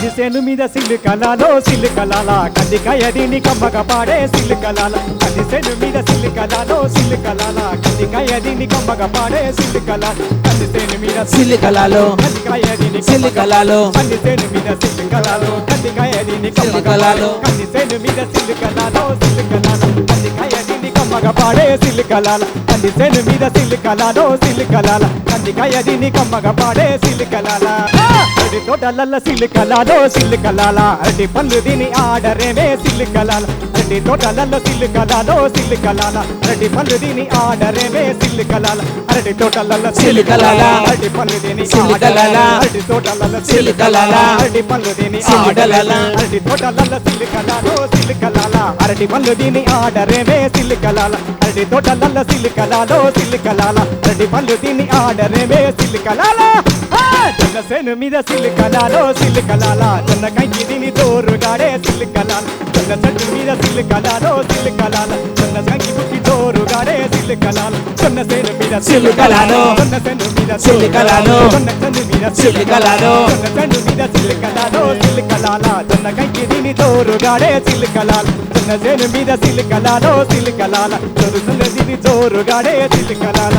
కందిసేను మీద సిల్లుకలాలో సిల్లుకలాల కందికాయదిని కమ్మగ పాడే సిల్లుకలాల కందిసేను మీద సిల్లుకలాలో సిల్లుకలాల కందికాయదిని కమ్మగ పాడే సిల్లుకలాల కందిసేను మీద సిల్లుకలాలో కందికాయదిని సిల్లుకలాలో కందిసేను మీద సిల్లుకలాలో కందికాయదిని సిల్లుకలాలో కందిసేను మీద సిల్లుకలాలో సిల్లుకలాల కందికాయదిని కమ్మగ పాడే సిల్లుకలాల కందిసేను మీద సిల్లుకలాలో సిల్లుకలాల కందికాయదిని కమ్మగ పాడే సిల్లుకలాల అరటి తోటలల్ల సిల్లుకలాలో సిల్లుకలాల అరటి పండ్లు దీని ఆడరేమే సిల్లుకలాల అరటి తోటలల్ల సిల్లుకలాలో సిల్లుకలాల అరటి పండ్లు దీని ఆడరేమే సిల్లుకలాల అరటి తోటలల్ల సిల్లుకలాల అరటి పండ్లు దీని సిల్లుకలాల అరటి తోటలల్ల సిల్లుకలాల అరటి పండ్లు దీని సిల్లుకలాల అరటి తోటలల్ల సిల్లుకలాలో సిల్లుకలాల అరటి పండ్లు దీని ఆడరేమే సిల్లుకలాల అరటి తోటలల్ల సిల్లుకలాలో సిల్లుకలాల అరటి పండ్లు దీని ఆడరేమే సిల్లుకలాల జొన్నసేను మీద సిల్లుకలాలో సిల్లుకలాల జొన్న కంకి దీని తోరుగాడే సిల్లుకలాల జొన్న చెట్టు మీద సిల్లుకలాలో సిల్లుకలాల జొన్న కంకి బుక్కి తోరుగాడే సిల్లుకలాల జొన్నసేను మీద సిల్లుకలాలో జొన్నసేను మీద సిల్లుకలాలో జొన్న చెట్టు మీద సిల్లుకలాలో జొన్న చెట్టు మీద సిల్లుకలాలో సిల్లుకలాల జొన్న కంకి దీని తోరుగాడే సిల్లుకలాల జొన్నసేను మీద సిల్లుకలాలో సిల్లుకలాల జొన్న దీని తోరుగాడే సిల్లుకలాల